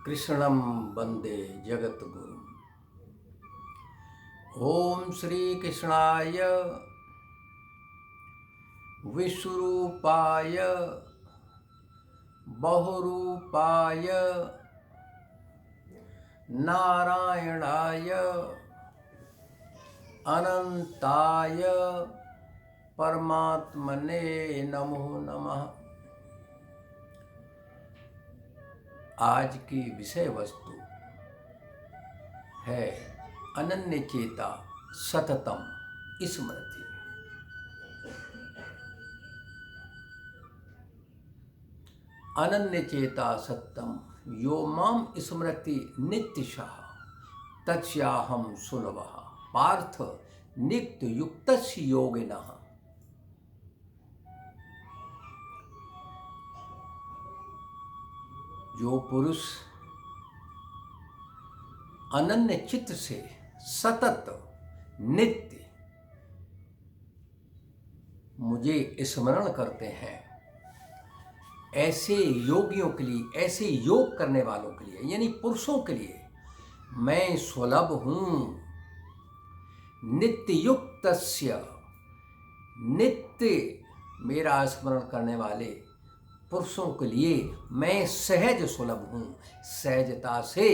कृष्णं वंदे जगद्गुरुम्। ओम श्री कृष्णाय विश्वरूपाय बहुरूपाय नारायणाय अनंताय परमात्मने नमो नमः। आज की विषय वस्तु है अनन्य चेता सततम स्मृति। अनन्य चेता सततम यो माम स्मृति नित्यशः तस्याहं सुलभः पार्थ नित्य युक्तस्य योगिनः। जो पुरुष अनन्य चित्त से सतत नित्य मुझे स्मरण करते हैं, ऐसे योगियों के लिए, ऐसे योग करने वालों के लिए, यानी पुरुषों के लिए मैं सुलभ हूँ। नित्य युक्तस्य, नित्य मेरा स्मरण करने वाले पुरुषों के लिए मैं सहज सुलभ हूँ, सहजता से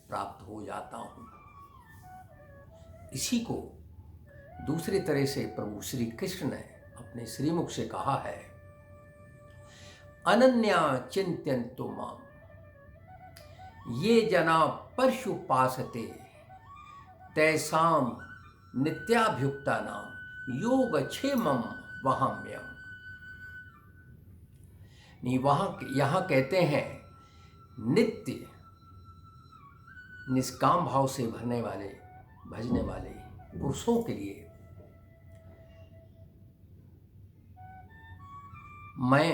प्राप्त हो जाता हूँ। इसी को दूसरी तरह से प्रभु श्री कृष्ण ने अपने श्रीमुख से कहा है, अनन्या चिंत्यन्तो माम ये जना पर्युपासते तैसाम नित्याभ्युक्ता नाम योगक्षेमम वहाम्यम। यहाँ कहते हैं नित्य निष्काम भाव से भजने वाले पुरुषों के लिए मैं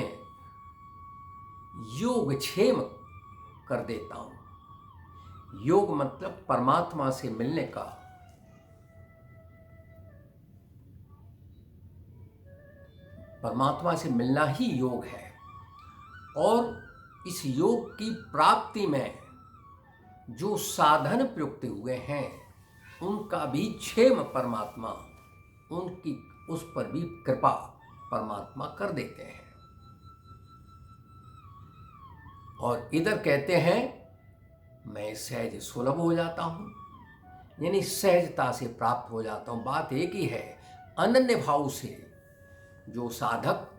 योगक्षेम कर देता हूँ। योग मतलब परमात्मा से मिलने का, परमात्मा से मिलना ही योग है। और इस योग की प्राप्ति में जो साधन प्रयुक्त हुए हैं उनका भी क्षेम परमात्मा, उनकी उस पर भी कृपा परमात्मा कर देते हैं। और इधर कहते हैं मैं सहज सुलभ हो जाता हूँ, यानी सहजता से प्राप्त हो जाता हूँ। बात एक ही है, अनन्य भाव से जो साधक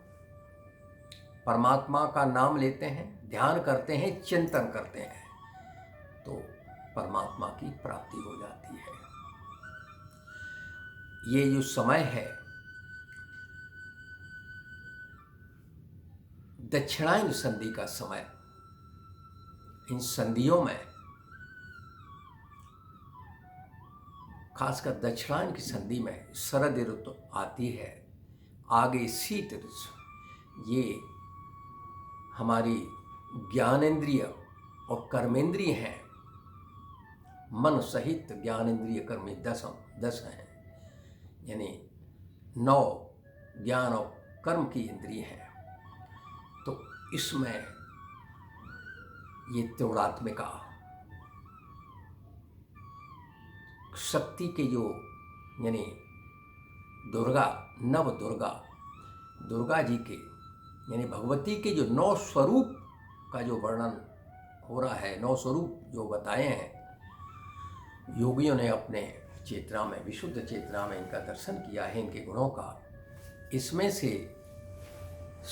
परमात्मा का नाम लेते हैं, ध्यान करते हैं, चिंतन करते हैं, तो परमात्मा की प्राप्ति हो जाती है। ये जो समय है दक्षिणायन संधि का समय, इन संधियों में खासकर दक्षिणायन की संधि में शरद ऋतु आती है, आगे शीत ऋतु। ये हमारी ज्ञानेंद्रिय और कर्मेंद्रिय हैं, मन सहित ज्ञानेंद्रिय कर्म 10 हैं, यानी 9 ज्ञान और कर्म की इंद्रिय हैं। तो इसमें ये त्रिगुणात्मिका शक्ति के जो, यानी दुर्गा, नव दुर्गा जी के, यानी भगवती के जो 9 स्वरूप का जो वर्णन हो रहा है, 9 स्वरूप जो बताए हैं योगियों ने अपने चेतना में, विशुद्ध चेतना में इनका दर्शन किया है, इनके गुणों का। इसमें से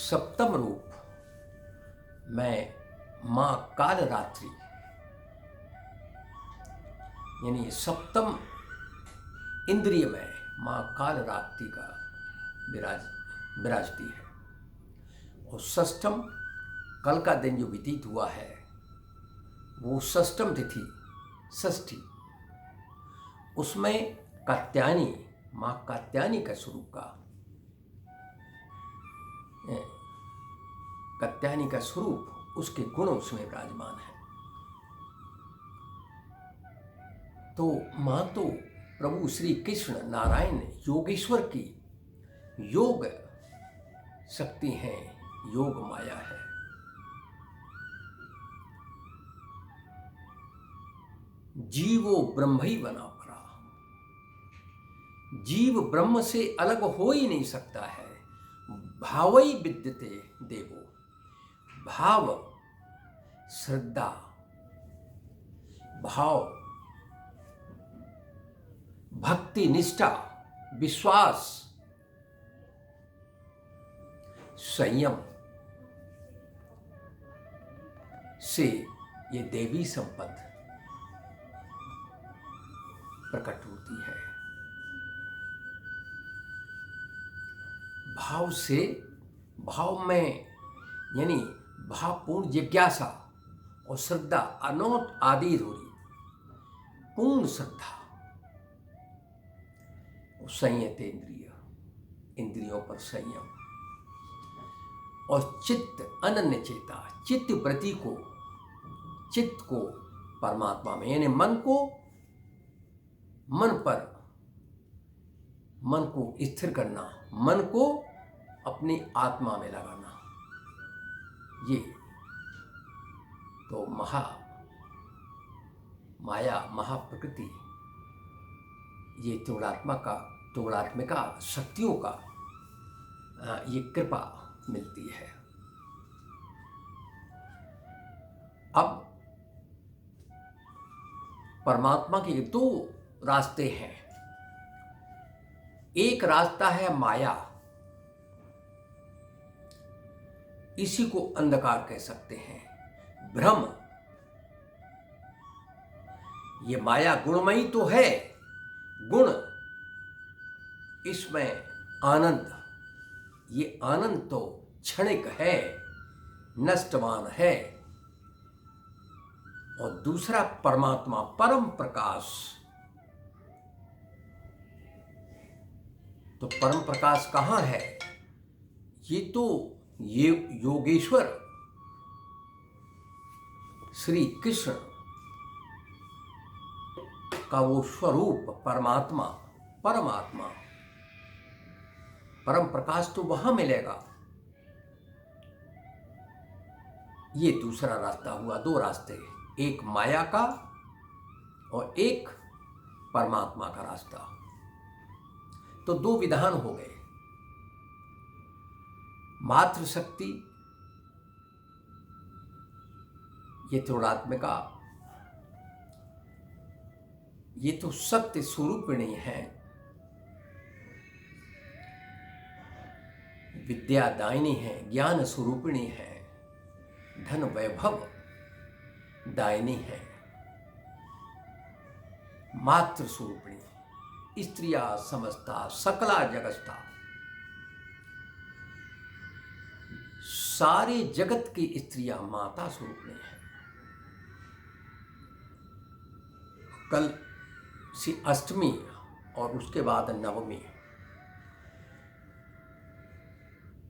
सप्तम रूप में माँ कालरात्रि, यानी सप्तम इंद्रिय में माँ कालरात्रि का विराजती है। और षष्ठम, कल का दिन जो व्यतीत हुआ है वो षष्ठम तिथि, षष्ठी, उसमें कात्यायनी, माँ कात्यायनी का स्वरूप का, कात्यायनी का स्वरूप, उसके गुण उसमें विराजमान है। तो मां तो प्रभु श्री कृष्ण नारायण योगेश्वर की योग शक्ति है, योग माया है। जीवो ब्रह्म ही बना पड़ा। जीव ब्रह्म से अलग हो ही नहीं सकता है। भावई विद्यते देवो, भाव, श्रद्धा, भाव, भक्ति, निष्ठा, विश्वास, संयम से ये देवी संपत्ति प्रकट होती है। भाव से, भाव में यानी भावपूर्ण जिज्ञासा और श्रद्धा, अनोट आदि रूढ़ी, पूर्ण श्रद्धा और संयत इंद्रिय, इंद्रियों पर संयम और चित्त अनन्य चेता, चित्त वृत्ति को, चित्त को परमात्मा में यानी मन को, मन पर, मन को स्थिर करना, मन को अपनी आत्मा में लगाना। ये तो माया, महाप्रकृति, ये त्रिगुणात्मिका शक्तियों का ये कृपा मिलती है। अब परमात्मा के दो रास्ते हैं। एक रास्ता है माया, इसी को अंधकार कह सकते हैं, भ्रम। ये माया गुणमयी तो है, गुण, इसमें आनंद, ये आनंद तो क्षणिक है, नष्टवान है। और दूसरा परमात्मा, परम प्रकाश। तो परम प्रकाश कहाँ है? ये योगेश्वर श्री कृष्ण का वो स्वरूप परमात्मा, परम प्रकाश तो वहां मिलेगा। ये दूसरा रास्ता हुआ, दो रास्ते, एक माया का और एक परमात्मा का रास्ता। तो दो विधान हो गए। मातृशक्ति, ये त्रिगुणात्मिका, ये तो सत्य स्वरूपिणी है, विद्यादायिनी है, ज्ञान स्वरूपिणी है, धन वैभव दायिनी है। मातृ स्वरूपिणी, स्त्रिया समस्ता सकला जगस्ता, सारे जगत की स्त्रियां माता स्वरूपिणी है। कल से अष्टमी और उसके बाद नवमी,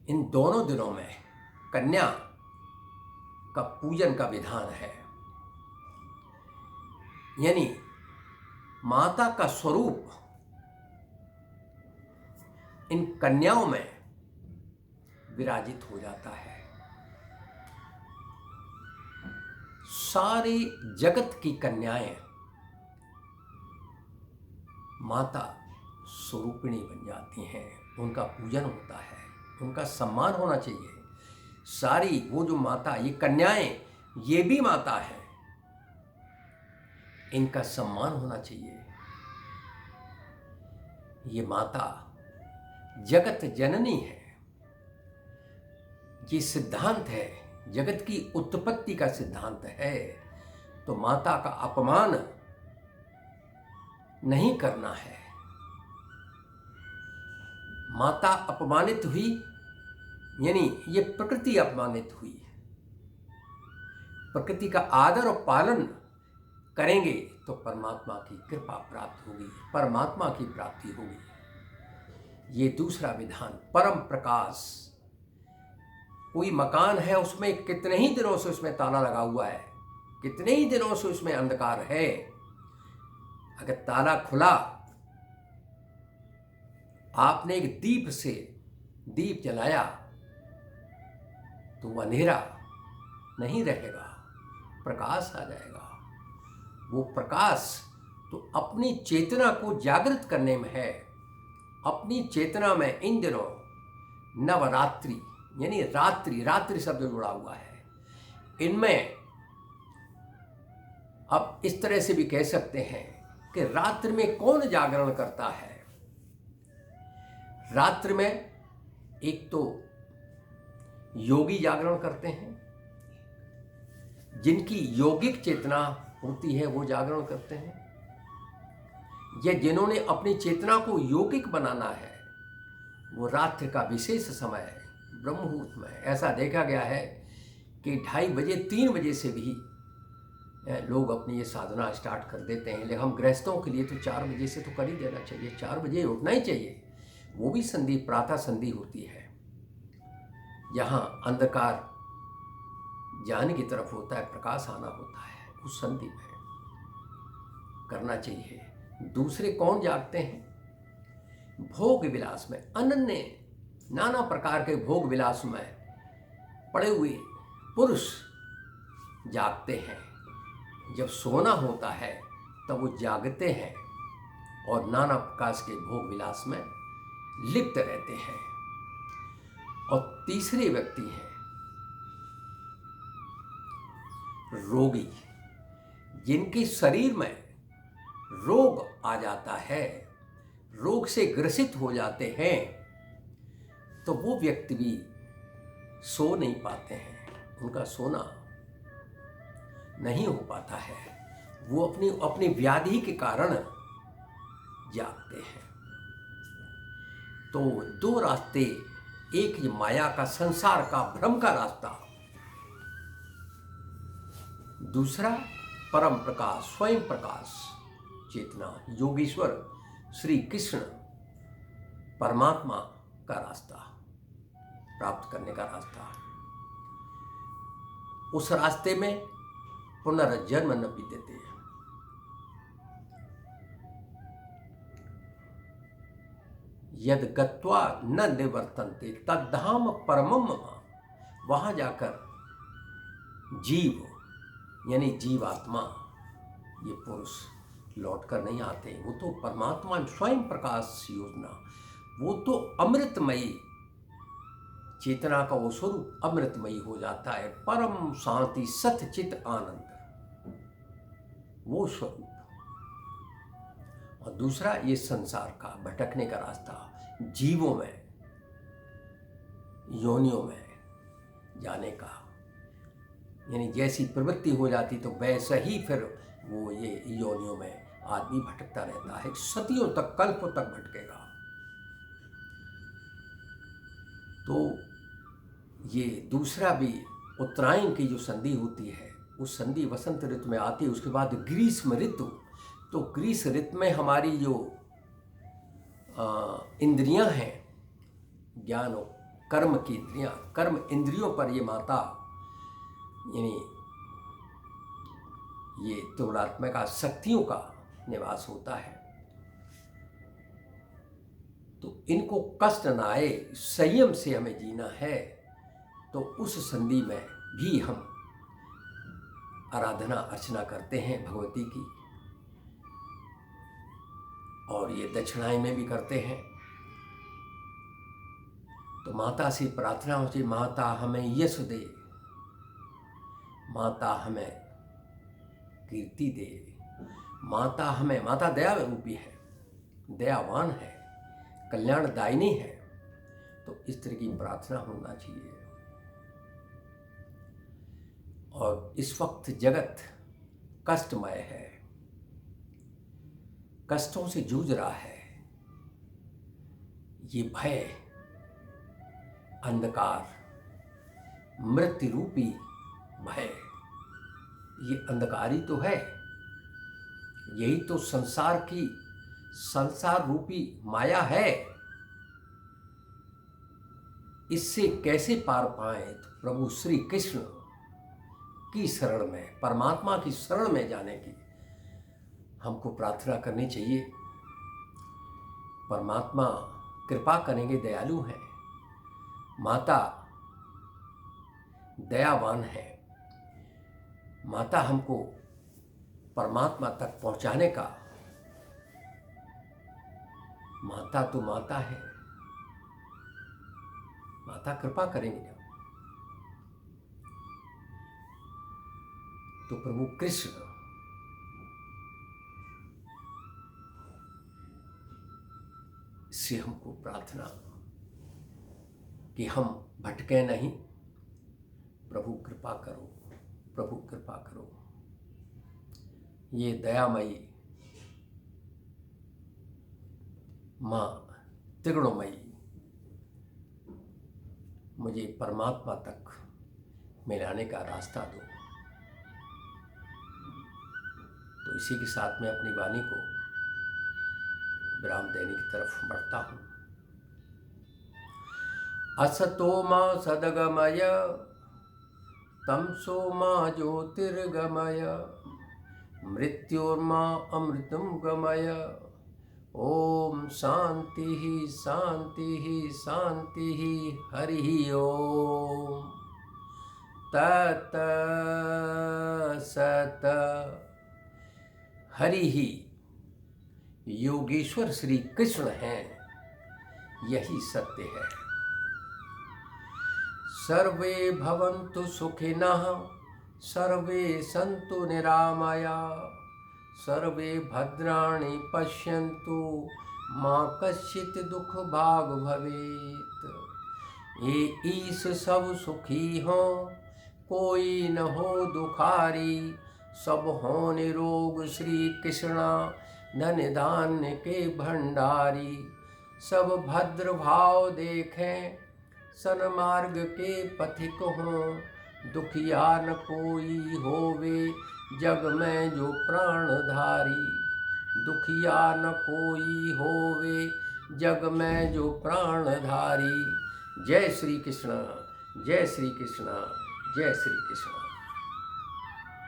इन दोनों दिनों में कन्या का पूजन का विधान है। यानी माता का स्वरूप इन कन्याओं में विराजित हो जाता है। सारी जगत की कन्याएं माता स्वरूपिणी बन जाती हैं, उनका पूजन होता है, उनका सम्मान होना चाहिए। सारी वो जो माता, ये कन्याएं, ये भी माता है, इनका सम्मान होना चाहिए। ये माता जगत जननी है, ये सिद्धांत है, जगत की उत्पत्ति का सिद्धांत है। तो माता का अपमान नहीं करना है। माता अपमानित हुई यानी ये प्रकृति अपमानित हुई। प्रकृति का आदर और पालन करेंगे तो परमात्मा की कृपा प्राप्त होगी, परमात्मा की प्राप्ति होगी। ये दूसरा विधान, परम प्रकाश। कोई मकान है, उसमें कितने ही दिनों से उसमें ताला लगा हुआ है, कितने ही दिनों से उसमें अंधकार है। अगर ताला खुला, आपने एक दीप से दीप जलाया तो वो अंधेरा नहीं रहेगा, प्रकाश आ जाएगा। वो प्रकाश तो अपनी चेतना को जागृत करने में है। अपनी चेतना में इन दिनों नवरात्रि यानी रात्रि, रात्रि शब्द जुड़ा हुआ है। इनमें अब इस तरह से भी कह सकते हैं कि रात्रि में कौन जागरण करता है। रात्रि में एक तो योगी जागरण करते हैं, जिनकी यौगिक चेतना होती है वो जागरण करते हैं, या जिन्होंने अपनी चेतना को यौगिक बनाना है वो रात्रि का विशेष समय है, ब्रह्म मुहूर्त में। ऐसा देखा गया है कि 2:30 बजे 3 बजे से भी लोग अपनी ये साधना स्टार्ट कर देते हैं। लेकिन हम गृहस्थों के लिए तो 4 बजे से तो कर ही देना चाहिए, 4 बजे उठना ही चाहिए। वो भी संधि प्रातः संधि होती है, यहाँ अंधकार जाने की तरफ होता है, प्रकाश आना होता है, उस संधि में करना चाहिए। दूसरे कौन जागते हैं? भोग विलास में, अनन्य नाना प्रकार के भोग विलास में पड़े हुए पुरुष जागते हैं। जब सोना होता है तब वो जागते हैं और नाना प्रकार के भोग विलास में लिप्त रहते हैं। और तीसरे व्यक्ति हैं रोगी, जिनके शरीर में रोग आ जाता है, रोग से ग्रसित हो जाते हैं, तो वो व्यक्ति भी सो नहीं पाते हैं, उनका सोना नहीं हो पाता है, वो अपनी अपनी व्याधि के कारण जागते हैं। तो 2 रास्ते, एक ये माया का, संसार का, भ्रम का रास्ता, दूसरा परम प्रकाश, स्वयं प्रकाश, चेतना, योगीश्वर श्री कृष्ण परमात्मा का रास्ता प्राप्त करने का रास्ता। उस रास्ते में पुनर्जन्म न विद्यते। यद गत्वा न निवर्तन्ते तद्धाम परमम मम। वहां जाकर जीव यानी जीवात्मा, ये पुरुष लौट कर नहीं आते, वो तो परमात्मा स्वयं प्रकाश योजना, वो तो अमृतमयी चेतना का वो स्वरूप अमृतमयी हो जाता है, परम शांति सतचित आनंद, वो स्वरूप। और दूसरा ये संसार का भटकने का रास्ता, जीवों में, योनियों में जाने का, यानी जैसी प्रवृत्ति हो जाती तो वैसा ही फिर वो ये योनियों में आदमी भटकता रहता है, सदियों तक, कल्पों तक भटकेगा। तो ये दूसरा भी उत्तरायण की जो संधि होती है, उस संधि वसंत ऋतु में आती है। उसके बाद ग्रीष्म ऋतु, तो ग्रीष्म ऋतु में हमारी जो इंद्रियां हैं, ज्ञान और कर्म की इंद्रियां, कर्म इंद्रियों पर ये माता यानी ये त्रिगुणात्मिका शक्तियों का निवास होता है। तो इनको कष्ट न आए, संयम से हमें जीना है। तो उस संधि में भी हम आराधना अर्चना करते हैं भगवती की, और ये दक्षिणाएं में भी करते हैं। तो माता से प्रार्थना होती, माता हमें यश दे, माता हमें कीर्ति दे, माता हमें, माता दया रूपी है, दयावान है, कल्याणदायिनी है। तो इस तरह की प्रार्थना होना चाहिए। और इस वक्त जगत कष्टमय है, कष्टों से जूझ रहा है। ये भय, अंधकार, मृत्यु रूपी भय, ये अंधकार ही तो है। यही तो संसार की, संसार रूपी माया है। इससे कैसे पार पाए? तो प्रभु श्री कृष्ण की शरण में, परमात्मा की शरण में जाने की हमको प्रार्थना करनी चाहिए। परमात्मा कृपा करेंगे, दयालु हैं, माता दयावान है, माता हमको परमात्मा तक पहुंचाने का माता तो माता है, माता कृपा करेंगे जब, तो प्रभु कृष्ण से हमको प्रार्थना कि हम भटके नहीं, प्रभु कृपा करो, प्रभु कृपा करो। ये दयामयी माँ त्रिगुणमयी मुझे परमात्मा तक मिलाने का रास्ता दो। तो इसी के साथ मैं अपनी वाणी को विराम देने की तरफ बढ़ता हूँ। असतो मां सदगमय तमसो मां ज्योतिर्गमय मृत्योर्मा अमृतं गमय। ओम शांति शांति शांति हरि ओम तत् सत। हरि ही योगेश्वर श्री कृष्ण हैं, यही सत्य है। सर्वे भवन्तु सुखिनः सर्वे सन्तु निरामया सर्वे भद्राणि पश्यन्तु मा कश्चित् दुख भाग भवेत्। ये ईश सब सुखी हों कोई न हो दुखारी, सब हों निरोग श्री कृष्णा धन धान्य के भंडारी। सब भद्र भाव देखें सन्मार्ग के पथिक हों, दुखिया न कोई होवे जग में जो प्राणधारी। दुखिया न कोई होवे जग में जो प्राणधारी। जय श्री कृष्ण, जय श्री कृष्ण, जय श्री कृष्ण।